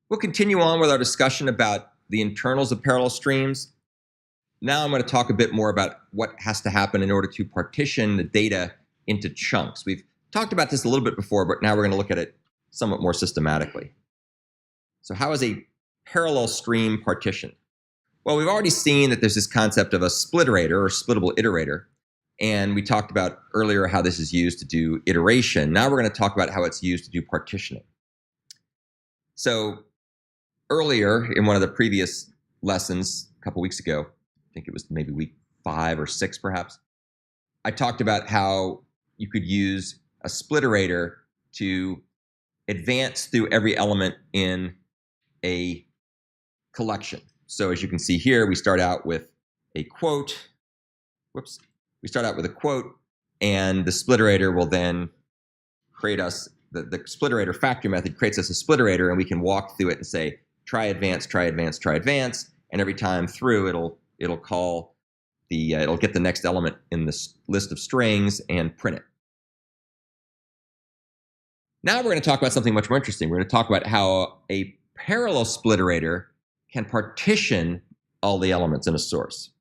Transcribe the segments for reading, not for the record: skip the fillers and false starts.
We'll continue on with our discussion about the internals of parallel streams. Now I'm going to talk a bit more about what has to happen in order to partition the data into chunks. We've talked about this a little bit before, but now we're going to look at it somewhat more systematically. So how is a parallel stream partitioned? Well, we've already seen that there's this concept of a spliterator or splittable iterator, and we talked about earlier how this is used to do iteration. Now we're going to talk about how it's used to do partitioning. So earlier in one of the previous lessons, a couple weeks ago, I think it was maybe week 5 or 6 perhaps, I talked about how you could use a spliterator to advance through every element in a collection. So as you can see here, we start out with a quote. We start out with a quote, and the spliterator will then create us, the spliterator factory method creates us a spliterator, and we can walk through it and say, tryAdvance, tryAdvance, tryAdvance, and every time through it'll call the, it'll get the next element in this list of strings and print it. Now we're going to talk about something much more interesting. We're going to talk about how a parallel spliterator can partition all the elements in a source.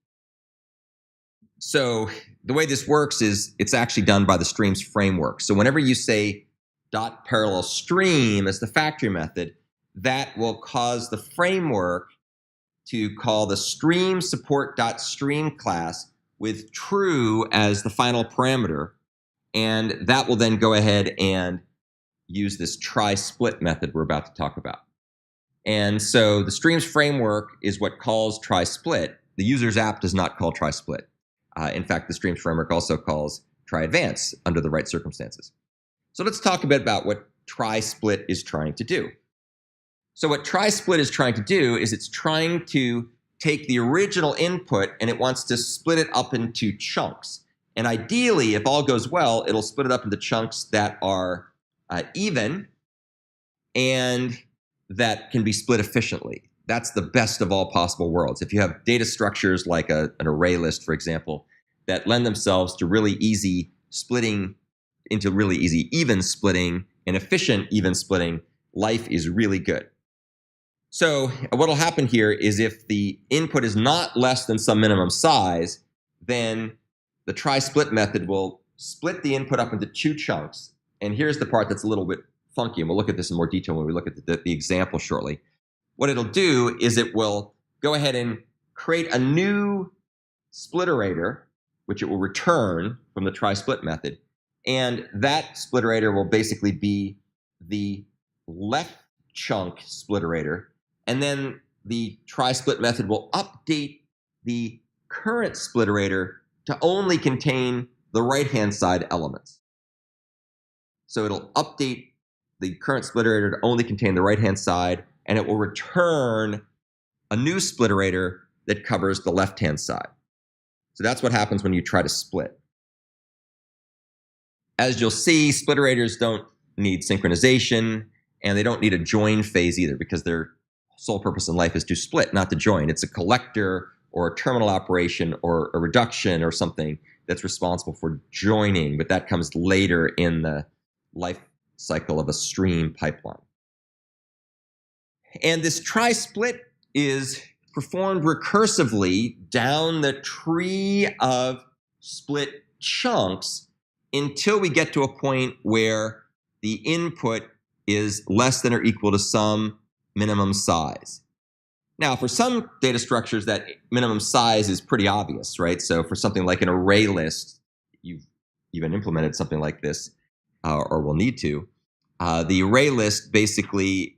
So the way this works is it's actually done by the streams framework. So whenever you say .parallel stream as the factory method, that will cause the framework to call the stream support.stream class with true as the final parameter, and that will then go ahead and use this trySplit method we're about to talk about. And so the streams framework is what calls trySplit. The user's app does not call trySplit. In fact, the streams framework also calls tryAdvance under the right circumstances. So let's talk a bit about what trySplit is trying to do. So what trySplit is trying to do is it's trying to take the original input and it wants to split it up into chunks. And ideally, if all goes well, it'll split it up into chunks that are even and that can be split efficiently. That's the best of all possible worlds. If you have data structures like an array list, for example, that lend themselves to really easy splitting into really easy even splitting and efficient even splitting, life is really good. So what will happen here is if the input is not less than some minimum size, then the trySplit method will split the input up into 2 chunks. And here's the part that's a little bit funky, and we'll look at this in more detail when we look at the example shortly. What it'll do is it will go ahead and create a new spliterator, which it will return from the trySplit method. And that spliterator will basically be the left chunk spliterator. And then the trySplit method will update the current spliterator to only contain the right-hand side elements. So it'll update the current spliterator to only contain the right-hand side, and it will return a new spliterator that covers the left-hand side. So that's what happens when you try to split. As you'll see, spliterators don't need synchronization, and they don't need a join phase either, because their sole purpose in life is to split, not to join. It's a collector or a terminal operation or a reduction or something that's responsible for joining, but that comes later in the life cycle of a stream pipeline. And this trySplit is performed recursively down the tree of split chunks until we get to a point where the input is less than or equal to some minimum size. Now, for some data structures, that minimum size is pretty obvious, right? So for something like an array list, you've even implemented something like this, or will need to. The array list basically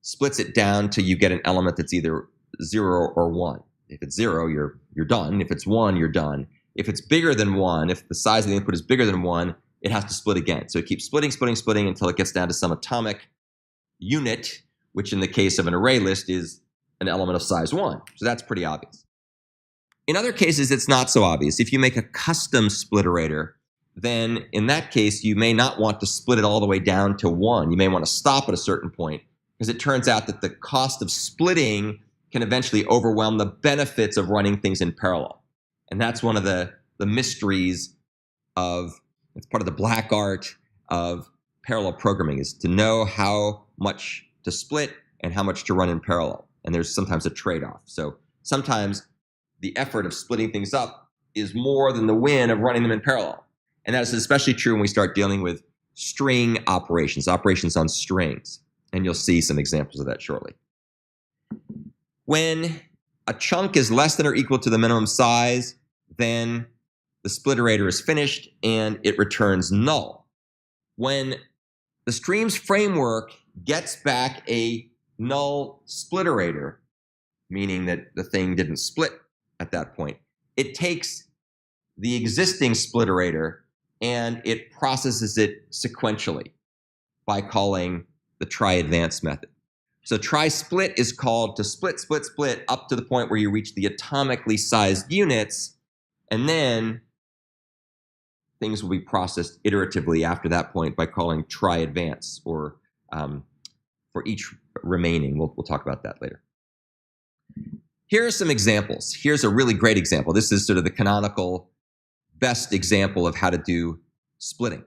splits it down till you get an element that's either 0 or 1. If it's 0, you're done. If it's 1, you're done. If it's bigger than 1, if the size of the input is bigger than 1, it has to split again. So it keeps splitting until it gets down to some atomic unit, which in the case of an array list is an element of size 1. So that's pretty obvious. In other cases, it's not so obvious. If you make a custom spliterator, then in that case, you may not want to split it all the way down to 1. You may want to stop at a certain point, because it turns out that the cost of splitting can eventually overwhelm the benefits of running things in parallel. And that's one of the mysteries of, it's part of the black art of parallel programming, is to know how much to split and how much to run in parallel. And there's sometimes a trade-off. So sometimes the effort of splitting things up is more than the win of running them in parallel. And that is especially true when we start dealing with string operations, operations on strings. And you'll see some examples of that shortly. When a chunk is less than or equal to the minimum size, then the spliterator is finished and it returns null. When the streams framework gets back a null spliterator, meaning that the thing didn't split at that point, it takes the existing spliterator and it processes it sequentially by calling the tryAdvance method. So trySplit is called to split, split, split up to the point where you reach the atomically sized units, and then things will be processed iteratively after that point by calling tryAdvance, or for each remaining. We'll talk about that later. Here are some examples. Here's a really great example. This is sort of the canonical best example of how to do splitting.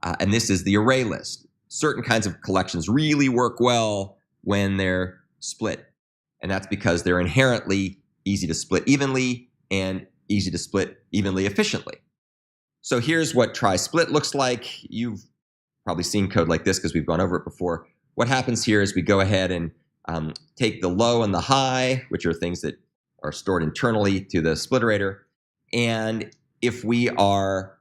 And this is the ArrayList. Certain kinds of collections really work well when they're split. And that's because they're inherently easy to split evenly and easy to split evenly efficiently. So here's what trySplit looks like. You've probably seen code like this because we've gone over it before. What happens here is we go ahead and take the low and the high, which are things that are stored internally to the spliterator. And if we are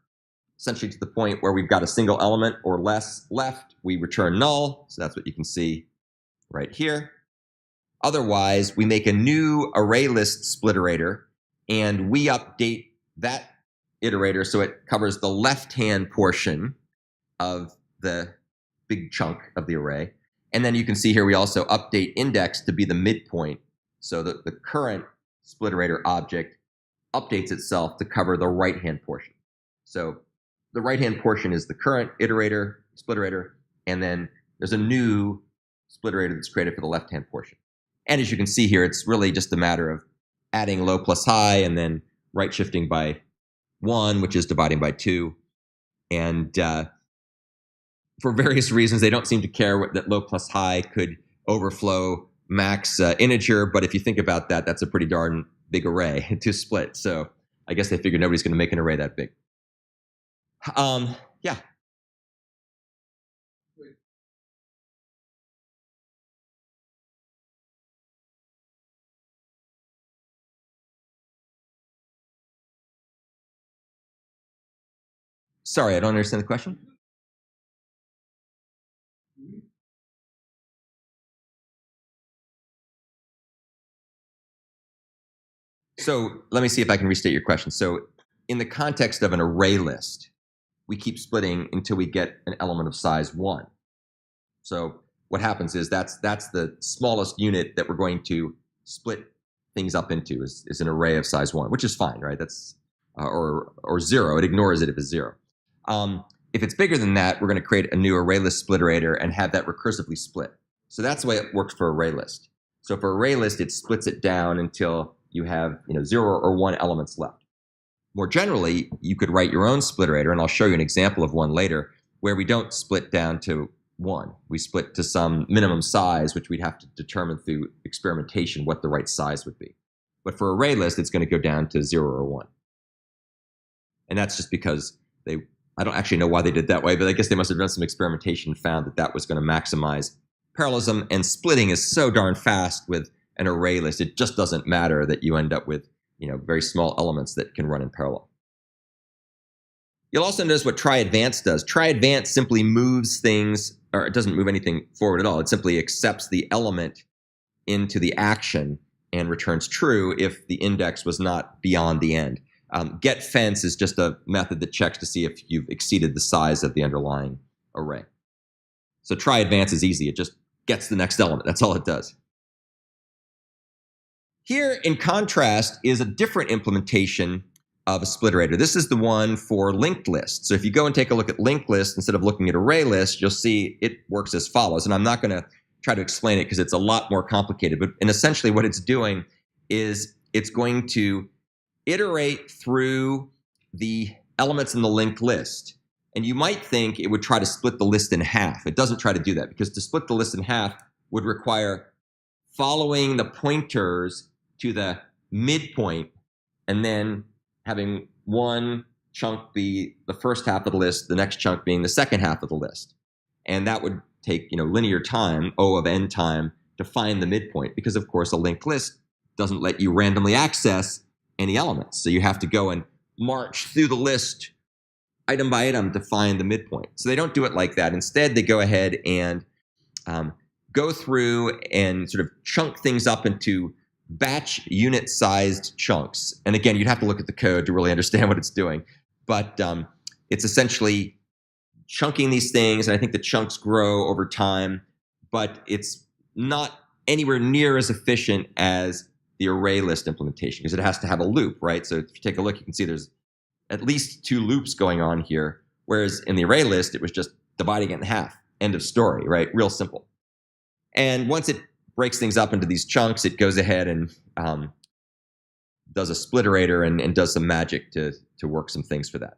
essentially to the point where we've got a single element or less left, we return null. So that's what you can see right here. Otherwise, we make a new ArrayList spliterator, and we update that iterator so it covers the left-hand portion of the big chunk of the array. And then you can see here we also update index to be the midpoint, so that the current spliterator object updates itself to cover the right-hand portion. So the right-hand portion is the current spliterator, and then there's a new spliterator that's created for the left-hand portion. And as you can see here, it's really just a matter of adding low plus high and then right shifting by 1, which is dividing by 2. And for various reasons, they don't seem to care that low plus high could overflow max integer. But if you think about that, that's a pretty darn big array to split. So I guess they figured nobody's going to make an array that big. Yeah. Sorry, I don't understand the question. So let me see if I can restate your question. So in the context of an array list, we keep splitting until we get an element of size 1. So what happens is that's the smallest unit that we're going to split things up into is an array of size 1, which is fine, right? That's or 0. It ignores it if it's 0. If it's bigger than that, we're going to create a new ArrayList spliterator and have that recursively split. So that's the way it works for ArrayList. So for ArrayList, it splits it down until you have 0 or 1 elements left. More generally, you could write your own spliterator, and I'll show you an example of one later, where we don't split down to 1. We split to some minimum size, which we'd have to determine through experimentation what the right size would be. But for ArrayList, it's going to go down to 0 or 1. And that's just because I don't actually know why they did that way, but I guess they must have done some experimentation and found that that was going to maximize parallelism. And splitting is so darn fast with an array list, it just doesn't matter that you end up with very small elements that can run in parallel. You'll also notice what tryAdvance does. tryAdvance simply moves things, or it doesn't move anything forward at all. It simply accepts the element into the action and returns true if the index was not beyond the end. GetFence is just a method that checks to see if you've exceeded the size of the underlying array. So tryAdvance is easy. It just gets the next element. That's all it does. Here, in contrast, is a different implementation of a spliterator. This is the one for LinkedList. So if you go and take a look at LinkedList, instead of looking at ArrayList, you'll see it works as follows. And I'm not going to try to explain it because it's a lot more complicated. And essentially what it's doing is it's going to iterate through the elements in the linked list. And you might think it would try to split the list in half. It doesn't try to do that, because to split the list in half would require following the pointers to the midpoint and then having one chunk be the first half of the list, the next chunk being the second half of the list. And that would take, linear time, O of n time, to find the midpoint, because of course a linked list doesn't let you randomly access any elements. So you have to go and march through the list item by item to find the midpoint. So they don't do it like that. Instead, they go ahead and go through and sort of chunk things up into batch unit-sized chunks. And again, you'd have to look at the code to really understand what it's doing. But it's essentially chunking these things, and I think the chunks grow over time, but it's not anywhere near as efficient as the ArrayList implementation, because it has to have a loop, right? So if you take a look, you can see there's at least 2 loops going on here, whereas in the ArrayList, it was just dividing it in half. End of story, right? Real simple. And once it breaks things up into these chunks, it goes ahead and does a spliterator and does some magic to work some things for that.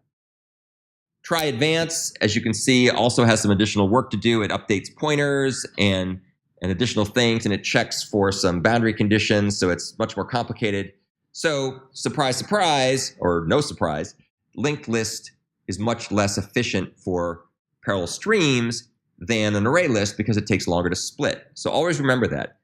tryAdvance, as you can see, also has some additional work to do. It updates pointers and additional things, and it checks for some boundary conditions, so it's much more complicated. So, surprise, surprise, or no surprise, linked list is much less efficient for parallel streams than an array list because it takes longer to split. So always remember that.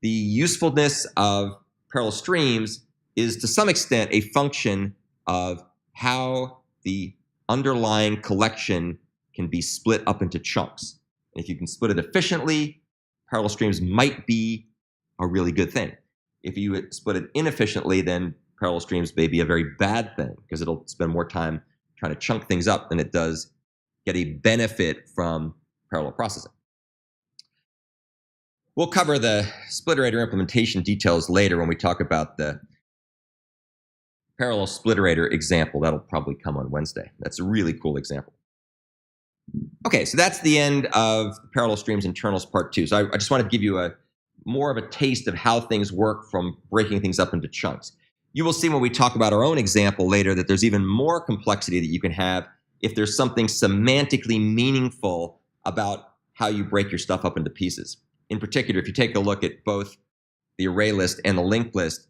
The usefulness of parallel streams is to some extent a function of how the underlying collection can be split up into chunks. And if you can split it efficiently, parallel streams might be a really good thing. If you split it inefficiently, then parallel streams may be a very bad thing because it'll spend more time trying to chunk things up than it does get a benefit from parallel processing. We'll cover the spliterator implementation details later when we talk about the parallel spliterator example. That'll probably come on Wednesday. That's a really cool example. Okay, so that's the end of the parallel streams internals part 2. So I just wanted to give you more of a taste of how things work from breaking things up into chunks. You will see when we talk about our own example later that there's even more complexity that you can have if there's something semantically meaningful about how you break your stuff up into pieces. In particular, if you take a look at both the array list and the linked list,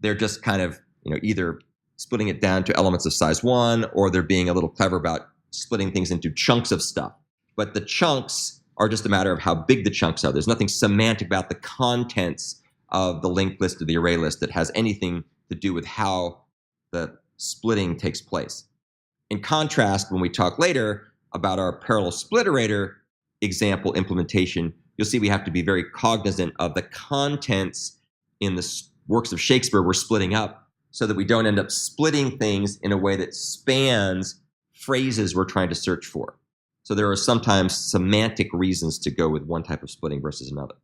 they're just kind of either splitting it down to elements of size 1, or they're being a little clever about splitting things into chunks of stuff. But the chunks are just a matter of how big the chunks are. There's nothing semantic about the contents of the linked list or the array list that has anything to do with how the splitting takes place. In contrast, when we talk later about our parallel spliterator example implementation, you'll see we have to be very cognizant of the contents in the works of Shakespeare we're splitting up so that we don't end up splitting things in a way that spans phrases we're trying to search for. So there are sometimes semantic reasons to go with one type of splitting versus another.